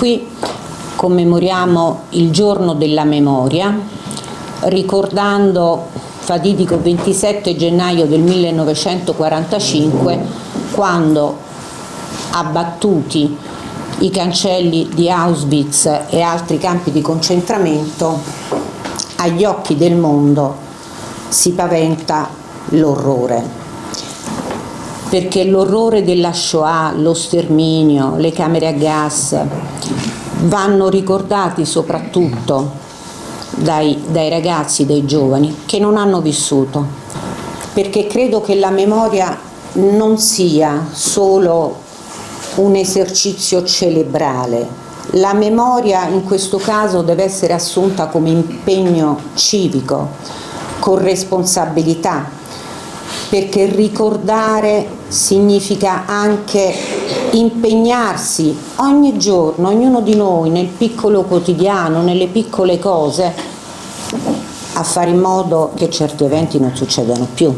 Qui commemoriamo il giorno della memoria, ricordando fatidico 27 gennaio del 1945, quando, abbattuti i cancelli di Auschwitz e altri campi di concentramento, agli occhi del mondo si paventa l'orrore. Perché l'orrore della Shoah, lo sterminio, le camere a gas vanno ricordati soprattutto dai ragazzi, dai giovani che non hanno vissuto, perché credo che la memoria non sia solo un esercizio cerebrale. La memoria in questo caso deve essere assunta come impegno civico, con responsabilità, perché ricordare significa anche impegnarsi ogni giorno, ognuno di noi, nel piccolo quotidiano, nelle piccole cose, a fare in modo che certi eventi non succedano più.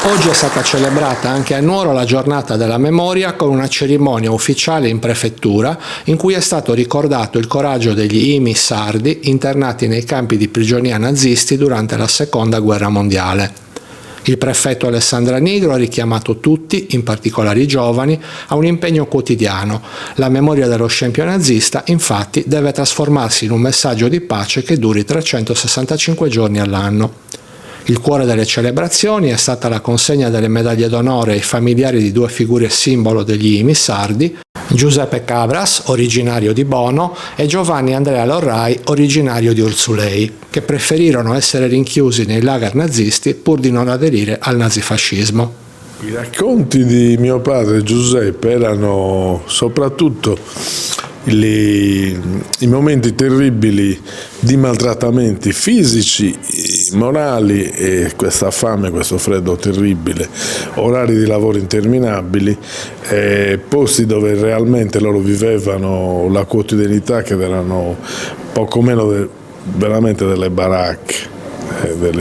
Oggi è stata celebrata anche a Nuoro la giornata della memoria con una cerimonia ufficiale in prefettura in cui è stato ricordato il coraggio degli IMI sardi internati nei campi di prigionia nazisti durante la Seconda Guerra Mondiale. Il prefetto Alessandra Nigro ha richiamato tutti, in particolare i giovani, a un impegno quotidiano. La memoria dello scempio nazista, infatti, deve trasformarsi in un messaggio di pace che duri 365 giorni all'anno. Il cuore delle celebrazioni è stata la consegna delle medaglie d'onore ai familiari di due figure simbolo degli IMI sardi, Giuseppe Cabras, originario di Bono, e Giovanni Andrea Lorrai, originario di Urzulei, che preferirono essere rinchiusi nei lager nazisti pur di non aderire al nazifascismo. I racconti di mio padre Giuseppe erano soprattutto i momenti terribili di maltrattamenti fisici, morali, e questa fame, questo freddo terribile, orari di lavoro interminabili, posti dove realmente loro vivevano la quotidianità, che erano poco meno veramente delle baracche,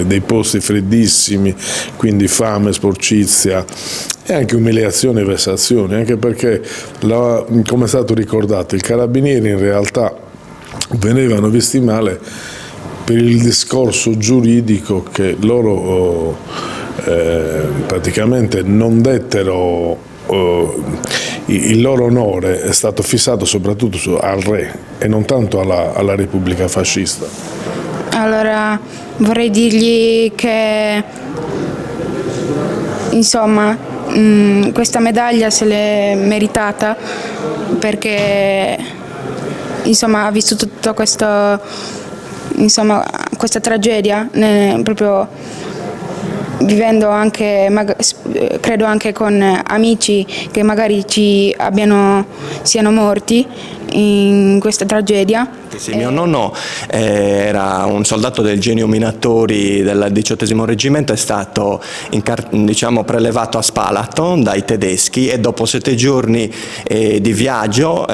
dei posti freddissimi, quindi fame, sporcizia e anche umiliazioni e vessazioni, anche perché, come è stato ricordato, i carabinieri in realtà venivano visti male per il discorso giuridico che loro praticamente non dettero. Il loro onore è stato fissato soprattutto al re e non tanto alla Repubblica fascista. Allora vorrei dirgli che insomma questa medaglia se l'è meritata, perché insomma ha vissuto tutto questa tragedia proprio vivendo anche, credo anche con amici che magari siano morti in questa tragedia. Sì, mio nonno era un soldato del Genio Minatori del 18° reggimento, è stato prelevato a Spalato dai tedeschi e dopo 7 giorni di viaggio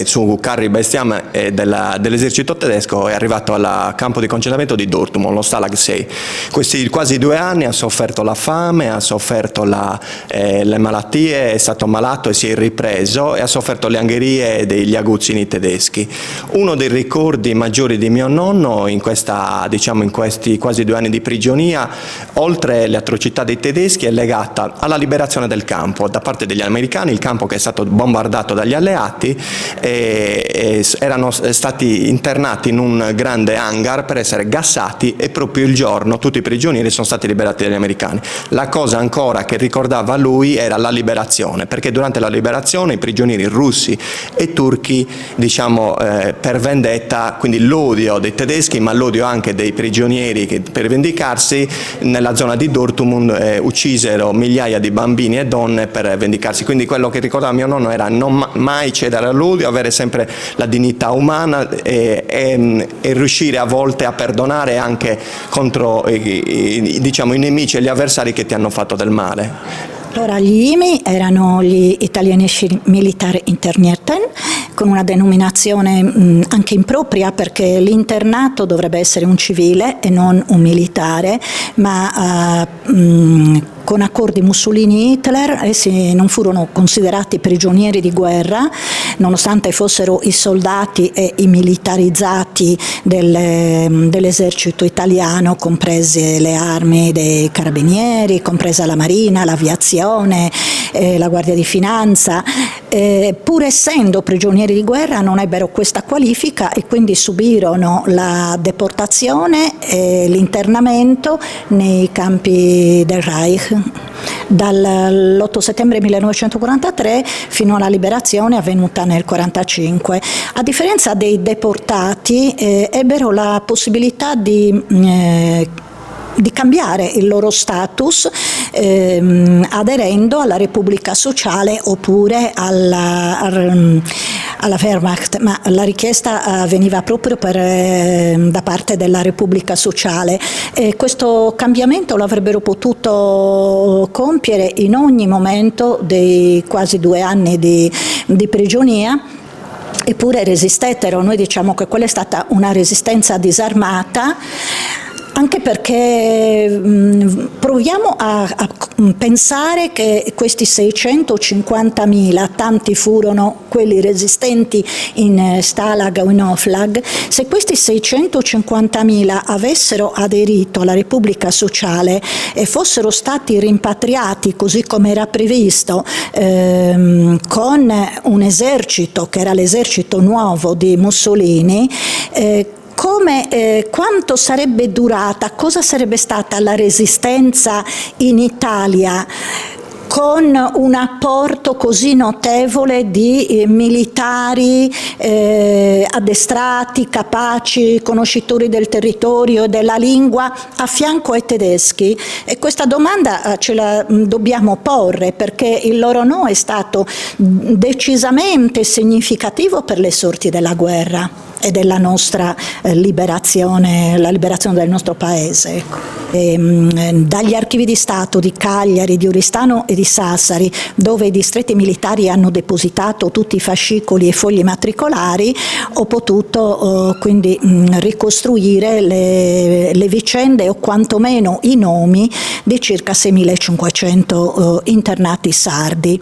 su carri bestiame dell'esercito tedesco è arrivato al campo di concentramento di Dortmund, lo Stalag 6. Questi quasi 2 anni ha sofferto la fame, ha sofferto le malattie, è stato malato e si è ripreso, e ha sofferto le angherie degli aguzzini tedeschi. Uno dei ricordi maggiori di mio nonno in questi quasi 2 anni di prigionia, oltre le atrocità dei tedeschi, è legata alla liberazione del campo da parte degli americani. Il campo, che è stato bombardato dagli alleati, erano stati internati in un grande hangar per essere gassati, e proprio il giorno tutti i prigionieri sono stati liberati dagli americani. La cosa ancora che ricordava lui era la liberazione, perché durante la liberazione i prigionieri russi e turchi, per vendetta, quindi l'odio dei tedeschi ma l'odio anche dei prigionieri che per vendicarsi nella zona di Dortmund uccisero migliaia di bambini e donne per vendicarsi. Quindi quello che ricordava mio nonno era non mai cedere all'odio, avere sempre la dignità umana e riuscire a volte a perdonare anche contro i nemici e gli avversari che ti hanno fatto del male. Allora, gli IMI erano gli Italienische Militare Internierten, con una denominazione anche impropria, perché l'internato dovrebbe essere un civile e non un militare, ma con accordi Mussolini-Hitler, essi non furono considerati prigionieri di guerra, nonostante fossero i soldati e i militarizzati dell'esercito italiano, comprese le armi dei carabinieri, compresa la marina, l'aviazione, la guardia di finanza. Pur essendo prigionieri di guerra non ebbero questa qualifica e quindi subirono la deportazione e l'internamento nei campi del Reich dall'8 settembre 1943 fino alla liberazione avvenuta nel 1945. A differenza dei deportati, ebbero la possibilità di cambiare il loro status aderendo alla Repubblica Sociale oppure alla Wehrmacht, ma la richiesta veniva proprio da parte della Repubblica Sociale. Questo cambiamento lo avrebbero potuto compiere in ogni momento dei quasi 2 anni di prigionia. Eppure resistettero. Noi diciamo che quella è stata una resistenza disarmata, anche perché proviamo a pensare che questi 650.000, tanti furono quelli resistenti in Stalag o in Oflag, se questi 650.000 avessero aderito alla Repubblica Sociale e fossero stati rimpatriati così come era previsto, con un esercito che era l'esercito nuovo di Mussolini, quanto sarebbe durata, cosa sarebbe stata la resistenza in Italia con un apporto così notevole di militari addestrati, capaci, conoscitori del territorio e della lingua a fianco ai tedeschi? E questa domanda ce la dobbiamo porre, perché il loro no è stato decisamente significativo per le sorti della guerra e della nostra liberazione, la liberazione del nostro paese. Dagli archivi di Stato di Cagliari, di Oristano e di Sassari, dove i distretti militari hanno depositato tutti i fascicoli e fogli matricolari, ho potuto quindi ricostruire le vicende o quantomeno i nomi di circa 6.500 internati sardi.